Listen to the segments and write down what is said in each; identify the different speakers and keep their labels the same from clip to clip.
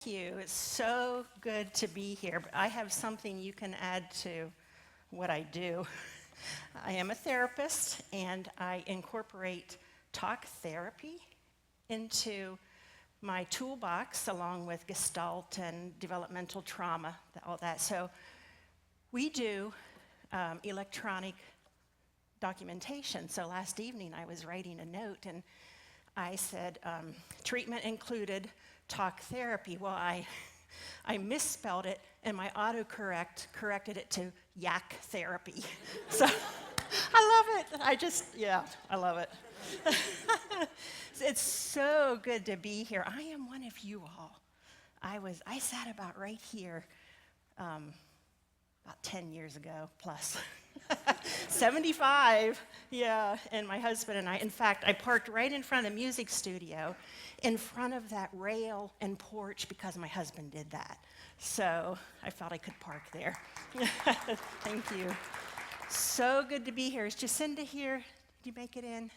Speaker 1: You. It's so good to be here. But I have something you can add to what I do. I am a therapist, and I incorporate talk therapy into my toolbox along with Gestalt and developmental trauma, all that. So we do electronic documentation. So last evening I was writing a note, and I said, treatment included talk therapy. Well, I misspelled it, and my autocorrect corrected it to yak therapy. So I love it. I love it. It's so good to be here. I am one of you all. I sat about right here about 10 years ago plus. 75, yeah, and my husband and I, in fact, I parked right in front of the music studio in front of that rail and porch because my husband did that. So I felt I could park there. Thank you. So good to be here. Is Jacinda here? Did you make it in?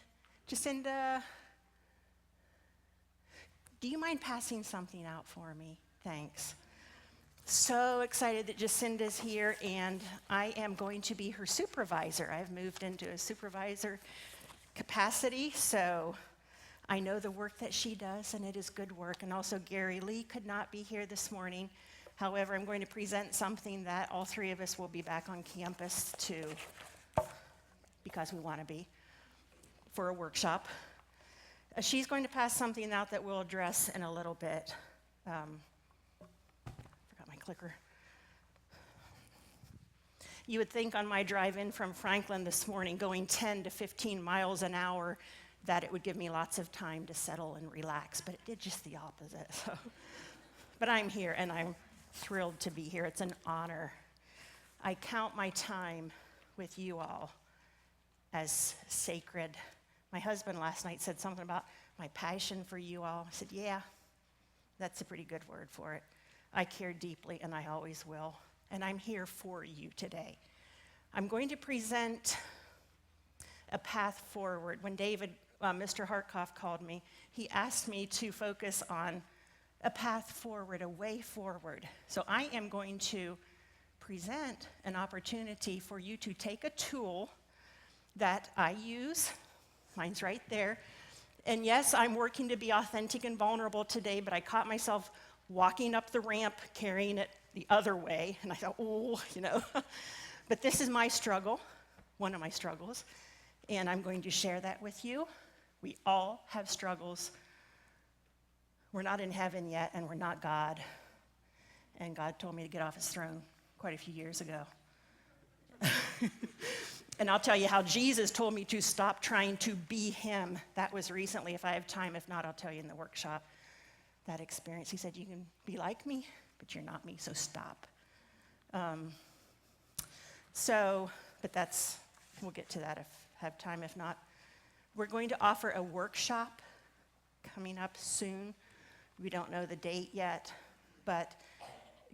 Speaker 1: Jacinda, do you mind passing something out for me? Thanks. So excited that Jacinda's here, and I am going to be her supervisor. I've moved into a supervisor capacity, so I know the work that she does, and it is good work. And also Gary Lee could not be here this morning. However, I'm going to present something that all three of us will be back on campus to, because we want to be, for a workshop. She's going to pass something out that we'll address in a little bit. Clicker. You would think on my drive in from Franklin this morning, going 10 to 15 miles an hour, that it would give me lots of time to settle and relax, but it did just the opposite. So. But I'm here, and I'm thrilled to be here. It's an honor. I count my time with you all as sacred. My husband last night said something about my passion for you all. I said, yeah, that's a pretty good word for it. I care deeply, and I always will, and I'm here for you today. I'm going to present a path forward. When Mr. Hartkoff called me, he asked me to focus on a path forward, a way forward. So I am going to present an opportunity for you to take a tool that I use. Mine's right there. And yes, I'm working to be authentic and vulnerable today, but I caught myself walking up the ramp, carrying it the other way, and I thought, But this is my struggle, one of my struggles, and I'm going to share that with you. We all have struggles. We're not in heaven yet, and we're not God. And God told me to get off his throne quite a few years ago. And I'll tell you how Jesus told me to stop trying to be him. That was recently. If I have time, if not, I'll tell you in the workshop. That experience. He said, you can be like me, but you're not me, so stop. We'll get to that if I have time. If not, we're going to offer a workshop coming up soon. We don't know the date yet, but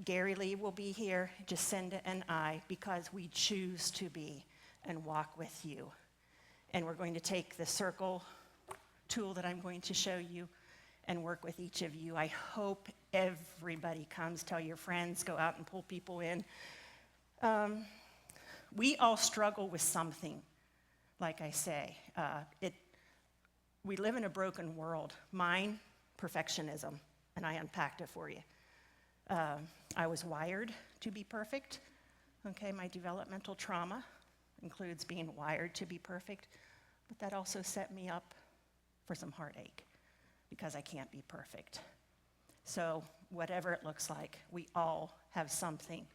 Speaker 1: Gary Lee will be here, Jacinda and I, because we choose to be and walk with you. And we're going to take the circle tool that I'm going to show you and work with each of you. I hope everybody comes. Tell your friends, go out and pull people in. We all struggle with something, like I say. We live in a broken world. Mine, perfectionism, and I unpacked it for you. I was wired to be perfect. Okay, my developmental trauma includes being wired to be perfect, but that also set me up for some heartache, because I can't be perfect. So whatever it looks like, we all have something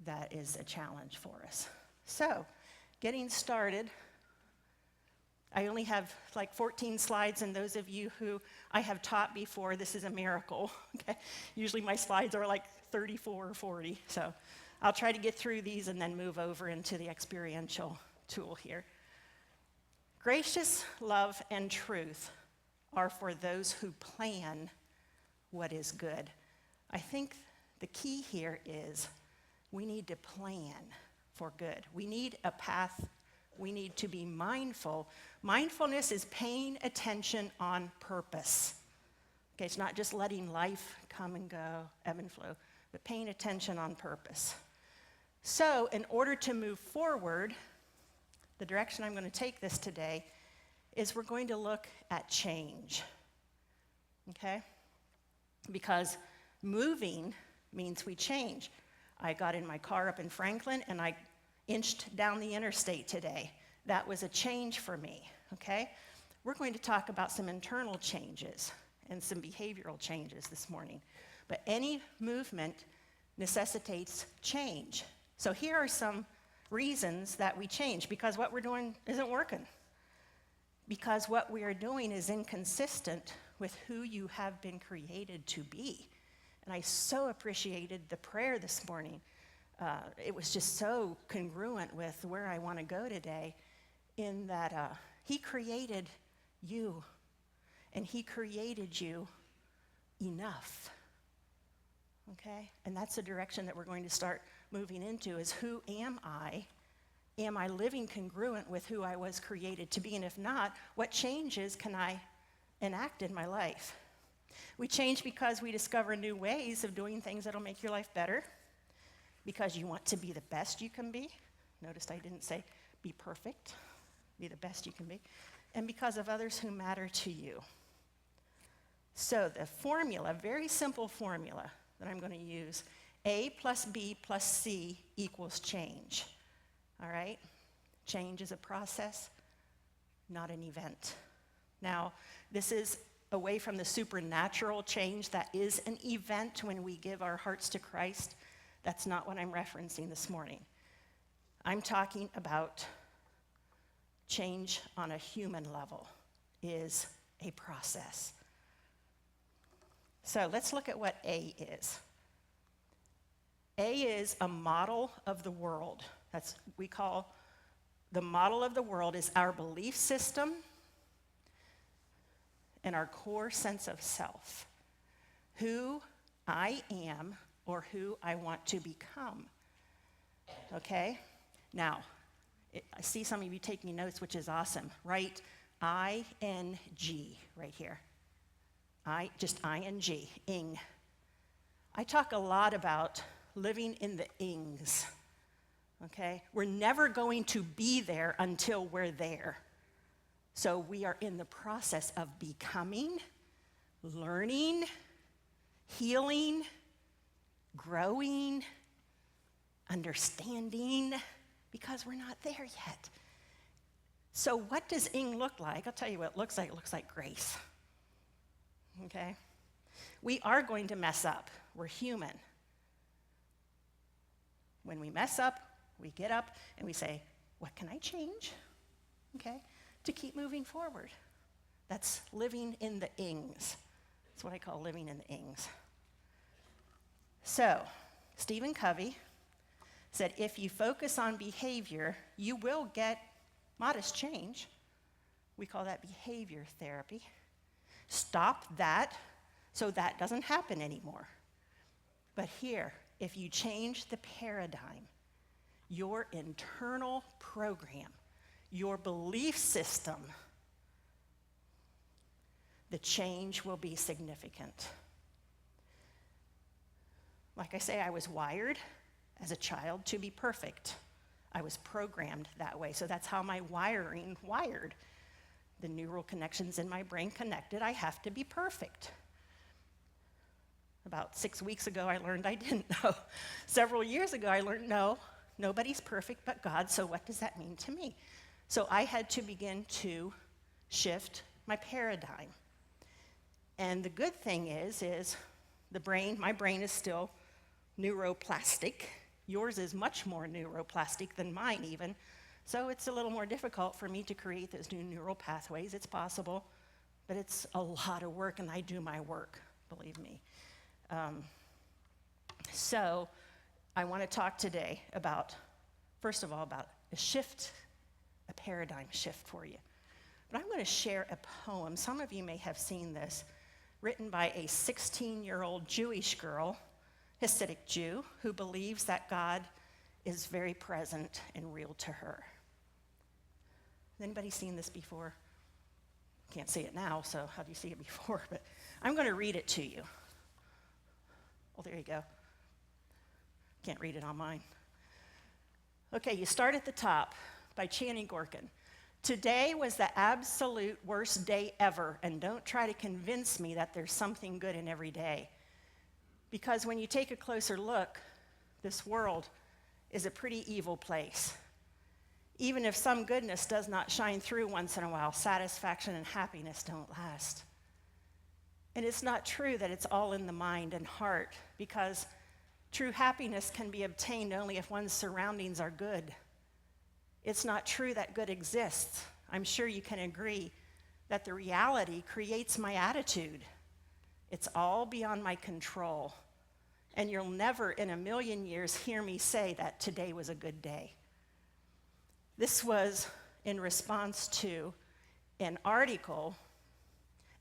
Speaker 1: that is a challenge for us. So getting started, I only have like 14 slides, and those of you who I have taught before, this is a miracle. Okay? Usually my slides are like 34 or 40, so I'll try to get through these and then move over into the experiential tool here. Gracious love and truth are for those who plan what is good. I think the key here is we need to plan for good. We need a path. We need to be mindful. Mindfulness is paying attention on purpose. Okay, it's not just letting life come and go, ebb and flow, but paying attention on purpose. So in order to move forward, the direction I'm going to take this today is we're going to look at change, okay? Because moving means we change. I got in my car up in Franklin and I inched down the interstate today. That was a change for me, okay? We're going to talk about some internal changes and some behavioral changes this morning. But any movement necessitates change. So here are some reasons that we change, because what we're doing isn't working. Because what we are doing is inconsistent with who you have been created to be. And I so appreciated the prayer this morning. It was just so congruent with where I want to go today, in that he created you, and he created you enough. Okay? And that's the direction that we're going to start moving into, is who am I? Am I living congruent with who I was created to be? And if not, what changes can I enact in my life? We change because we discover new ways of doing things that'll make your life better, because you want to be the best you can be. Notice I didn't say be perfect, be the best you can be. And because of others who matter to you. So the formula, very simple formula that I'm going to use, A plus B plus C equals change. All right? Change is a process, not an event. Now, this is away from the supernatural change that is an event when we give our hearts to Christ. That's not what I'm referencing this morning. I'm talking about change on a human level is a process. So let's look at what A is. A is a model of the world. That's we call the model of the world is our belief system and our core sense of self. Who I am or who I want to become. Okay? Now, I see some of you taking notes, which is awesome. Write I-N-G right here. Just I-N-G, ing. I talk a lot about living in the ings, okay? We're never going to be there until we're there. So we are in the process of becoming, learning, healing, growing, understanding, because we're not there yet. So what does ing look like? I'll tell you what it looks like. It looks like grace. Okay? We are going to mess up. We're human. When we mess up, we get up and we say, what can I change? Okay? To keep moving forward. That's living in the ings. That's what I call living in the ings. So, Stephen Covey said, if you focus on behavior, you will get modest change. We call that behavior therapy. Stop that so that doesn't happen anymore. But here, if you change the paradigm, your internal program, your belief system, the change will be significant. Like I say, I was wired as a child to be perfect. I was programmed that way, so that's how my wiring wired. The neural connections in my brain connected, I have to be perfect. About 6 weeks ago, I learned I didn't know. Several years ago, I learned, no, nobody's perfect but God, so what does that mean to me? So I had to begin to shift my paradigm. And the good thing is the brain, my brain is still neuroplastic. Yours is much more neuroplastic than mine even. So it's a little more difficult for me to create those new neural pathways. It's possible, but it's a lot of work, and I do my work, believe me. So I want to talk today about, first of all, about a shift, a paradigm shift for you. But I'm going to share a poem. Some of you may have seen this, written by a 16-year-old Jewish girl, Hasidic Jew, who believes that God is very present and real to her. Has anybody seen this before? Can't see it now, so how do you see it before? But I'm going to read it to you. Oh, there you go. Can't read it on mine. Okay, you start at the top by Channing Gorkin. Today was the absolute worst day ever, and don't try to convince me that there's something good in every day. Because when you take a closer look, this world is a pretty evil place. Even if some goodness does not shine through once in a while, satisfaction and happiness don't last. And it's not true that it's all in the mind and heart, because true happiness can be obtained only if one's surroundings are good. It's not true that good exists. I'm sure you can agree that the reality creates my attitude. It's all beyond my control. And you'll never in a million years hear me say that today was a good day. This was in response to an article,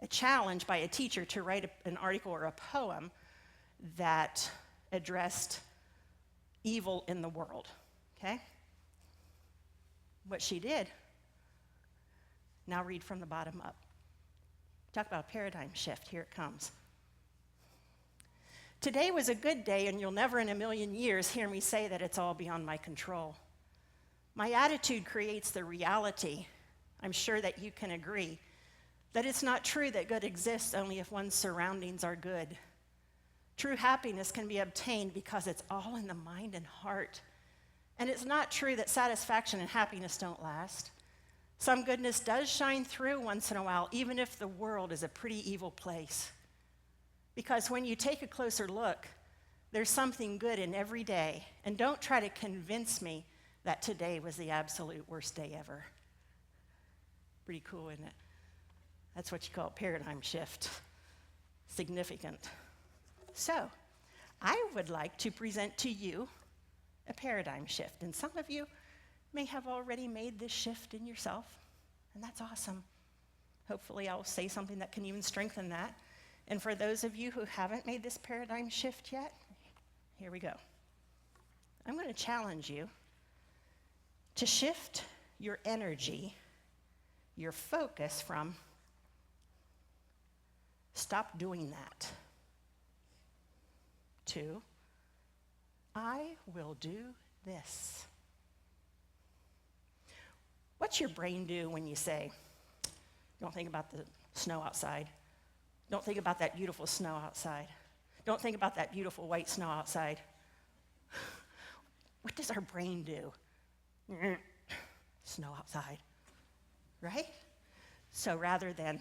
Speaker 1: a challenge by a teacher to write an article or a poem that addressed evil in the world, okay? What she did, now read from the bottom up. Talk about a paradigm shift, here it comes. Today was a good day, and you'll never in a million years hear me say that it's all beyond my control. My attitude creates the reality. I'm sure that you can agree that it's not true that good exists only if one's surroundings are good. True happiness can be obtained because it's all in the mind and heart. And it's not true that satisfaction and happiness don't last. Some goodness does shine through once in a while, even if the world is a pretty evil place. Because when you take a closer look, there's something good in every day. And don't try to convince me that today was the absolute worst day ever. Pretty cool, isn't it? That's what you call a paradigm shift. Significant. So, I would like to present to you a paradigm shift. And some of you may have already made this shift in yourself, and that's awesome. Hopefully, I'll say something that can even strengthen that. And for those of you who haven't made this paradigm shift yet, here we go. I'm going to challenge you to shift your energy, your focus from stop doing that to I will do this. What's your brain do when you say, don't think about the snow outside? Don't think about that beautiful snow outside. Don't think about that beautiful white snow outside. What does our brain do? Snow outside, right? So rather than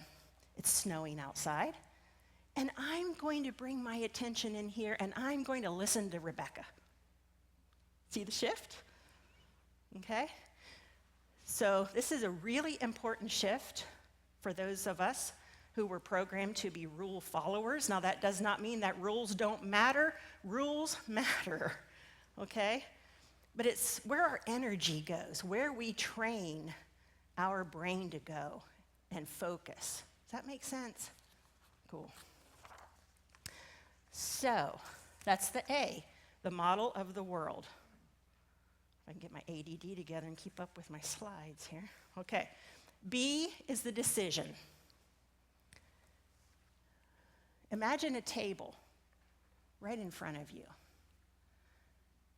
Speaker 1: it's snowing outside, and I'm going to bring my attention in here and I'm going to listen to Rebecca. See the shift? Okay? So this is a really important shift for those of us who were programmed to be rule followers. Now that does not mean that rules don't matter. Rules matter, okay? But it's where our energy goes, where we train our brain to go and focus. Does that make sense? Cool. So, that's the A, the model of the world. If I can get my ADD together and keep up with my slides here. Okay. B is the decision. Imagine a table right in front of you.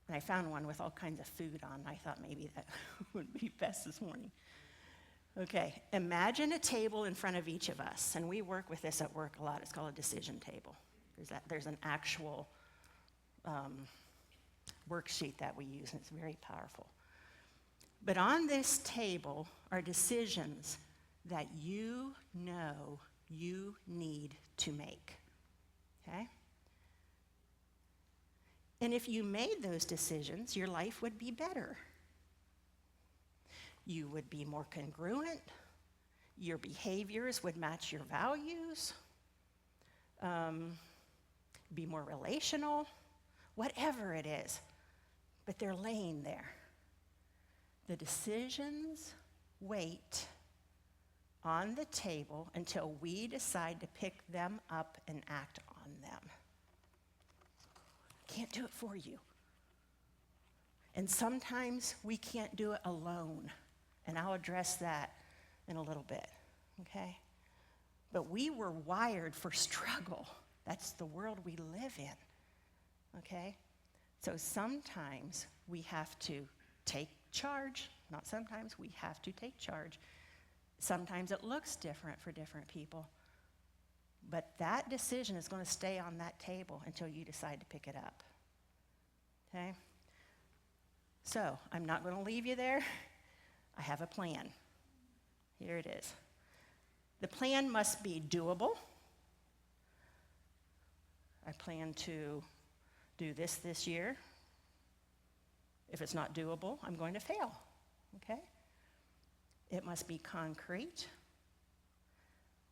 Speaker 1: And I found one with all kinds of food on. I thought maybe that would be best this morning. Okay, imagine a table in front of each of us. And we work with this at work a lot. It's called a decision table. There's an actual worksheet that we use, and it's very powerful. But on this table are decisions that you know you need to make, okay? And if you made those decisions, your life would be better. You would be more congruent. Your behaviors would match your values. Be more relational, whatever it is. But they're laying there. The decisions wait on the table until we decide to pick them up and act on them. Can't do it for you. And sometimes we can't do it alone. And I'll address that in a little bit, okay? But we were wired for struggle. That's the world we live in, okay? So sometimes we have to take charge. Not sometimes, we have to take charge. Sometimes it looks different for different people. But that decision is going to stay on that table until you decide to pick it up, okay? So I'm not going to leave you there. I have a plan. Here it is. The plan must be doable. I plan to do this year. If it's not doable, I'm going to fail, okay? It must be concrete,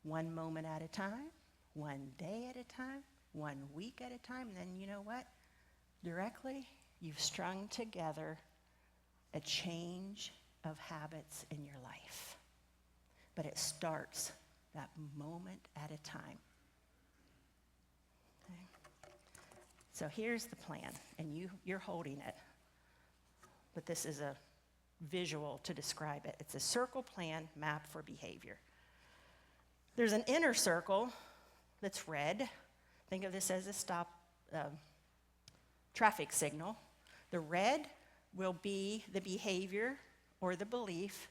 Speaker 1: one moment at a time, one day at a time, 1 week at a time. And then you know what? Directly, you've strung together a change of habits in your life. But it starts that moment at a time. Okay? So here's the plan, and you're holding it. But this is a visual to describe it. It's a circle plan map for behavior. There's an inner circle that's red. Think of this as a stop traffic signal. The red will be the behavior or the belief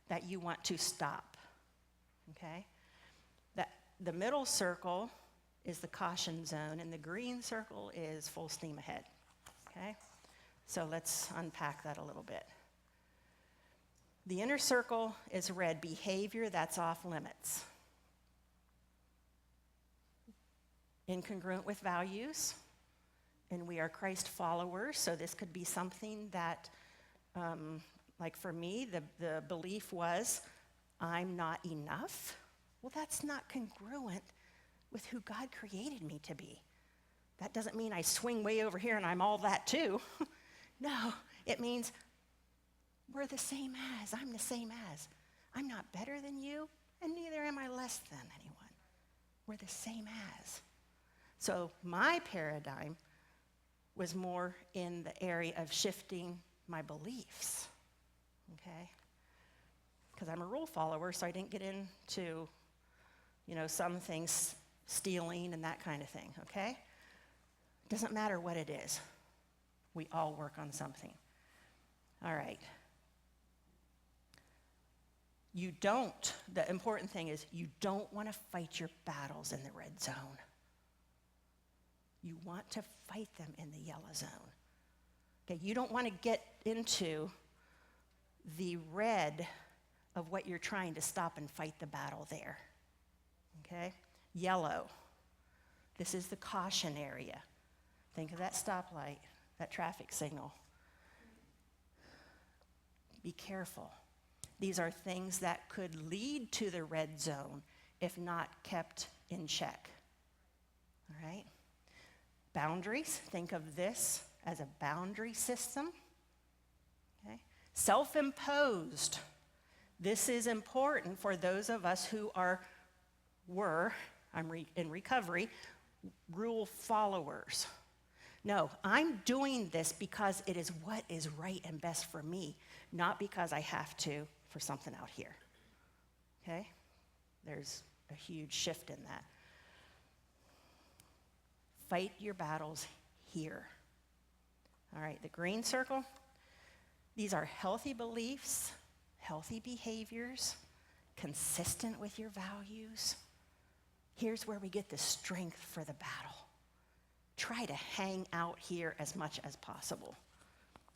Speaker 1: that you want to stop, okay? The middle circle is the caution zone, and the green circle is full steam ahead, okay? So let's unpack that a little bit. The inner circle is red, behavior that's off limits. Incongruent with values, and we are Christ followers, so this could be something that, like for me, the belief was, I'm not enough. Well, that's not congruent with who God created me to be. That doesn't mean I swing way over here and I'm all that too. No, it means we're the same as, I'm the same as. I'm not better than you, and neither am I less than anyone. We're the same as. So my paradigm was more in the area of shifting my beliefs, okay? Because I'm a rule follower, so I didn't get into, some things, stealing and that kind of thing, okay? Doesn't matter what it is. We all work on something. All right. The important thing is you don't want to fight your battles in the red zone. You want to fight them in the yellow zone. Okay, you don't want to get into the red of what you're trying to stop and fight the battle there. Okay? Yellow. This is the caution area. Think of that stoplight, that traffic signal. Be careful. These are things that could lead to the red zone if not kept in check. All right? Boundaries. Think of this as a boundary system. Okay? Self-imposed. This is important for those of us who I'm in recovery, rule followers. No, I'm doing this because it is what is right and best for me, not because I have to for something out here. Okay? There's a huge shift in that. Fight your battles here. All right, the green circle, these are healthy beliefs, healthy behaviors, consistent with your values. Here's where we get the strength for the battle. Try to hang out here as much as possible.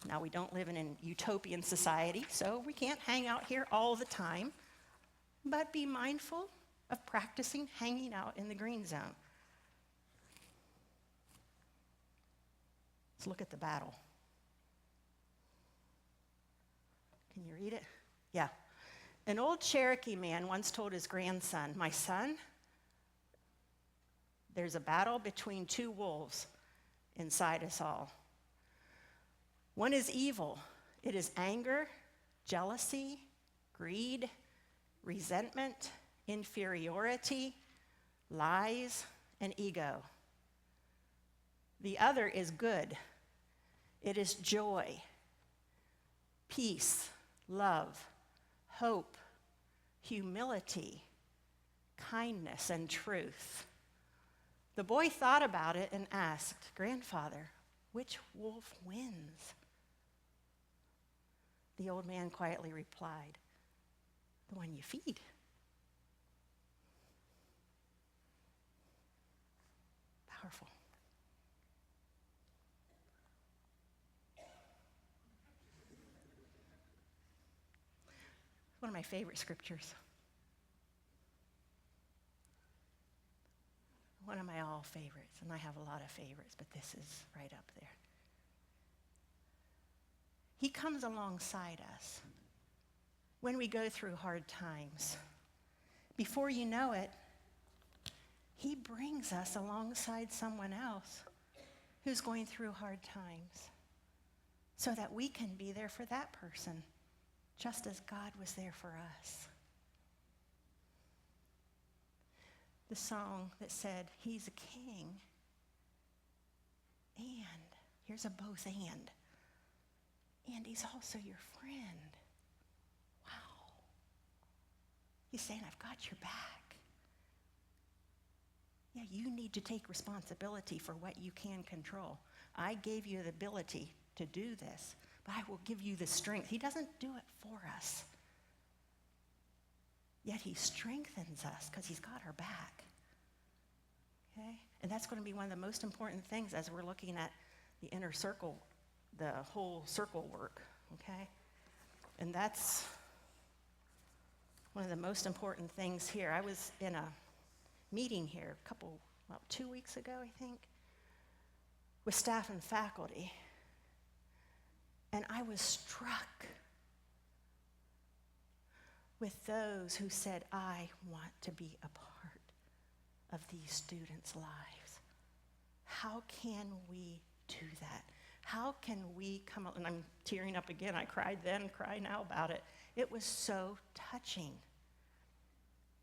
Speaker 1: Now, we don't live in a utopian society, so we can't hang out here all the time, but be mindful of practicing hanging out in the green zone. Let's look at the battle. Can you read it? Yeah. An old Cherokee man once told his grandson, "My son, there's a battle between two wolves inside us all. One is evil. It is anger, jealousy, greed, resentment, inferiority, lies, and ego. The other is good. It is joy, peace, love, hope, humility, kindness and truth. The boy thought about it and asked, "Grandfather, which wolf wins?" The old man quietly replied, "The one you feed." Powerful. One of my favorite scriptures. One of my all favorites, and I have a lot of favorites, but this is right up there. He comes alongside us when we go through hard times. Before you know it, he brings us alongside someone else who's going through hard times so that we can be there for that person, just as God was there for us. The song that said, "He's a king, and," here's a both and he's also your friend. Wow. He's saying, "I've got your back." Yeah, you need to take responsibility for what you can control. I gave you the ability to do this, but I will give you the strength. He doesn't do it for us. Yet he strengthens us because he's got our back. Okay? And that's going to be one of the most important things as we're looking at the inner circle, the whole circle work. Okay? And that's one of the most important things here. I was in a meeting here 2 weeks ago, I think, with staff and faculty. And I was struck with those who said, "I want to be a part of these students' lives." How can we do that? How can we come, and I'm tearing up again, I cried then, cry now about it. It was so touching.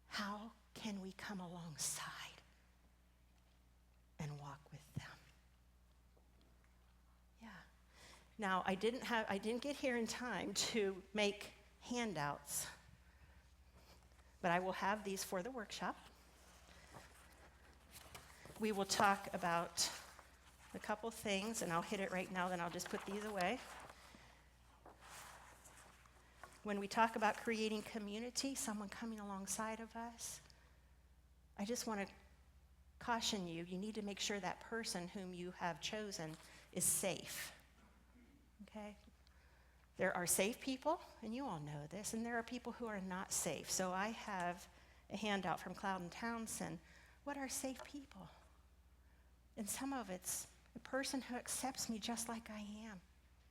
Speaker 1: How can we come alongside and walk with them? Yeah. Now, I didn't get here in time to make handouts, but I will have these for the workshop. We will talk about a couple things, and I'll hit it right now, then I'll just put these away. When we talk about creating community, someone coming alongside of us, I just want to caution you, you need to make sure that person whom you have chosen is safe. Okay? There are safe people, and you all know this, and there are people who are not safe. So I have a handout from Cloud and Townsend. What are safe people? And some of it's a person who accepts me just like I am.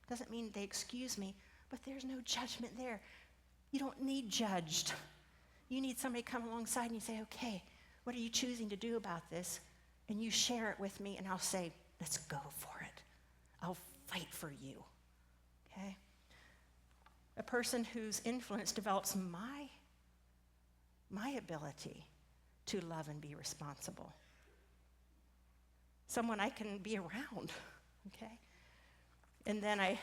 Speaker 1: Doesn't mean they excuse me, but there's no judgment there. You don't need judged. You need somebody to come alongside and you say, "Okay, what are you choosing to do about this?" And you share it with me, and I'll say, "Let's go for it. I'll fight for you." Okay? A person whose influence develops my ability to love and be responsible. Someone I can be around, okay? And then I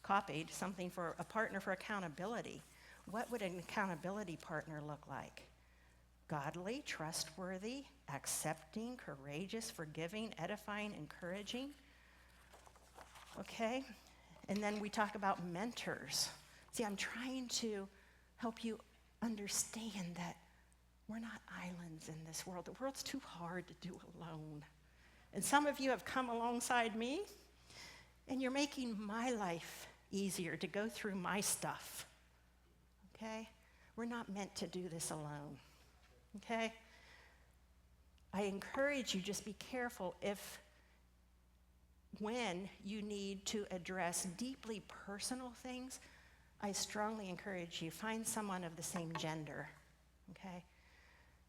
Speaker 1: copied something for a partner for accountability. What would an accountability partner look like? Godly, trustworthy, accepting, courageous, forgiving, edifying, encouraging. Okay? And then we talk about mentors. See, I'm trying to help you understand that we're not islands in this world. The world's too hard to do alone. And some of you have come alongside me, and you're making my life easier to go through my stuff. Okay? We're not meant to do this alone. Okay? I encourage you, just be careful when you need to address deeply personal things. I strongly encourage you, find someone of the same gender. Okay?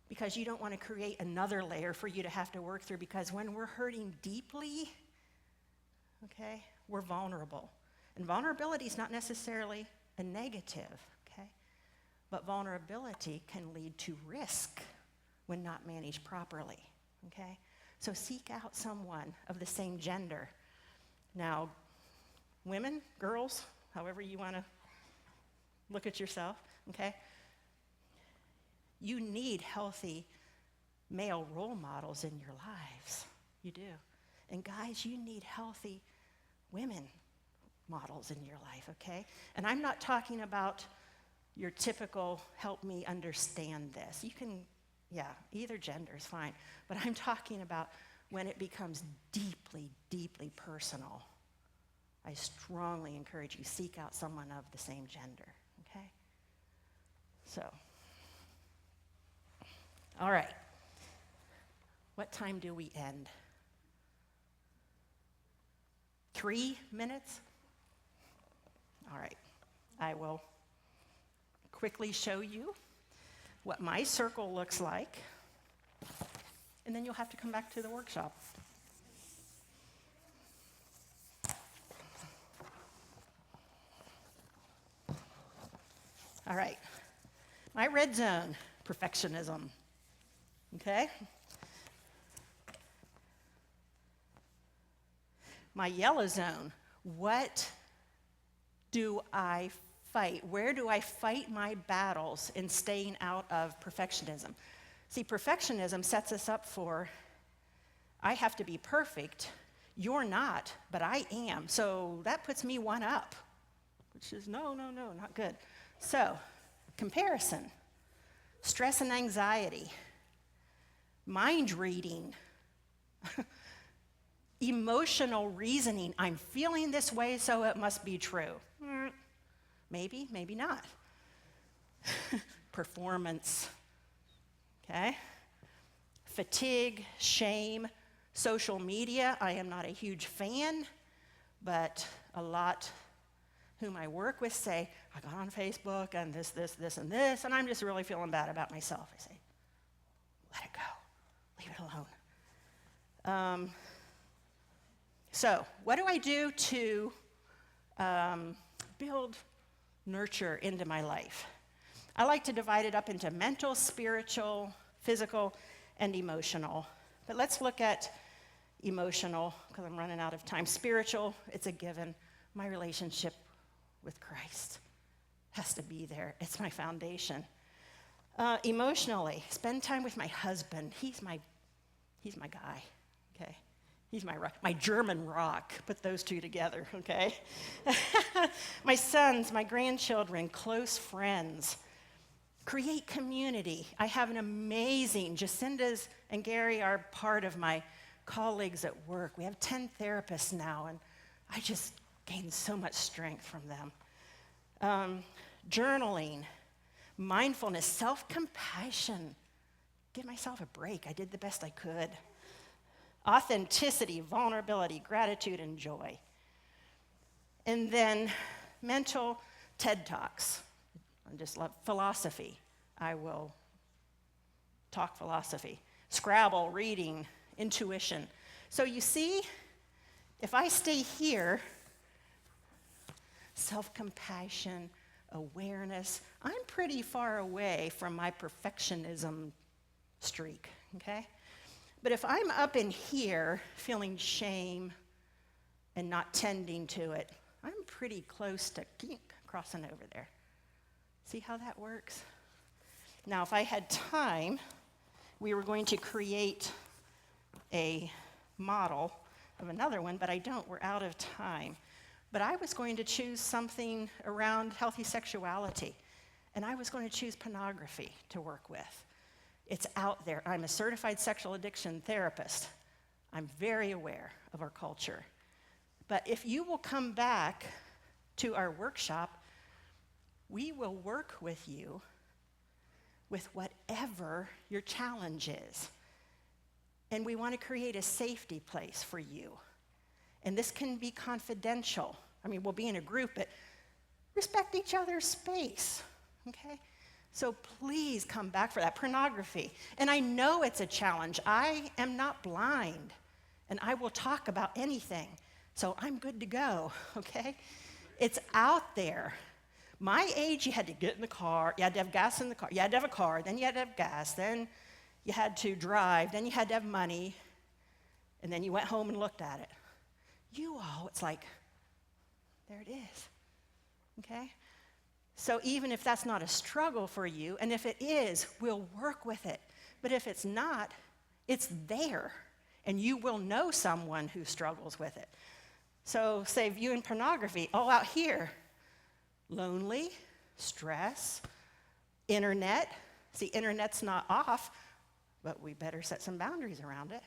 Speaker 1: Because you don't want to create another layer for you to have to work through, because when we're hurting deeply, okay, we're vulnerable. And vulnerability is not necessarily a negative, okay? But vulnerability can lead to risk when not managed properly, okay? So seek out someone of the same gender. Now, women, girls, however you want to look at yourself, okay? You need healthy male role models in your lives. You do. And guys, you need healthy women models in your life, okay? And I'm not talking about your typical help me understand this. You can, either gender is fine. But I'm talking about when it becomes deeply, deeply personal. I strongly encourage you, seek out someone of the same gender, okay? So, all right. What time do we end? 3 minutes? All right. I will quickly show you what my circle looks like, and then you'll have to come back to the workshop. All right. My red zone, perfectionism. Okay? My yellow zone, what do I fight? Where do I fight my battles in staying out of perfectionism? See, perfectionism sets us up for, I have to be perfect. You're not, but I am. So that puts me one up, which is no, not good. So, comparison, stress and anxiety, mind reading, emotional reasoning. I'm feeling this way, so it must be true. Maybe, maybe not. Performance, okay? Fatigue, shame, social media. I am not a huge fan, but a lot whom I work with say, I got on Facebook and this, and this, and I'm just really feeling bad about myself. I say, let it go. Leave it alone. So what do I do to build nurture into my life? I like to divide it up into mental, spiritual, physical, and emotional. But let's look at emotional, because I'm running out of time. Spiritual, it's a given. My relationship with Christ has to be there. It's my foundation. Emotionally, spend time with my husband. He's my guy, okay? He's my German rock. Put those two together, okay? My sons, my grandchildren, close friends. Create community. I have an amazing, Jacinda's and Gary are part of my colleagues at work. We have 10 therapists now, and I just gained so much strength from them. Journaling, mindfulness, self-compassion. Give myself a break. I did the best I could. Authenticity, vulnerability, gratitude, and joy. And then mental TED Talks. I just love philosophy. I will talk philosophy. Scrabble, reading, intuition. So you see, if I stay here, self-compassion, awareness, I'm pretty far away from my perfectionism streak, okay? But if I'm up in here feeling shame and not tending to it, I'm pretty close to crossing over there. See how that works? Now, if I had time, we were going to create a model of another one, but I don't. We're out of time. But I was going to choose something around healthy sexuality, and I was going to choose pornography to work with. It's out there. I'm a certified sexual addiction therapist. I'm very aware of our culture. But if you will come back to our workshop, we will work with you with whatever your challenge is. And we want to create a safety place for you. And this can be confidential. I mean, we'll be in a group, but respect each other's space, okay? So please come back for that. Pornography. And I know it's a challenge. I am not blind, and I will talk about anything. So I'm good to go, okay? It's out there. My age, you had to get in the car. You had to have gas in the car. You had to have a car. Then you had to have gas. Then you had to drive. Then you had to have money. And then you went home and looked at it. You all, it's like, there it is, okay? So even if that's not a struggle for you, and if it is, we'll work with it. But if it's not, it's there, and you will know someone who struggles with it. So say viewing pornography, all out here, lonely, stress, internet. See, internet's not off, but we better set some boundaries around it.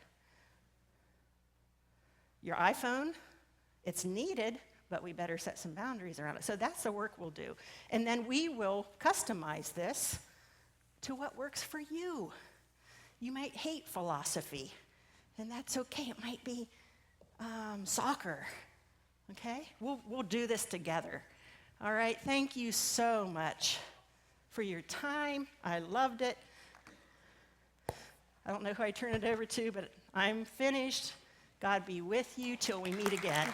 Speaker 1: Your iPhone, it's needed, but we better set some boundaries around it. So that's the work we'll do. And then we will customize this to what works for you. You might hate philosophy, and that's okay. It might be soccer, okay? We'll do this together. All right, thank you so much for your time. I loved it. I don't know who I turn it over to, but I'm finished. God be with you till we meet again.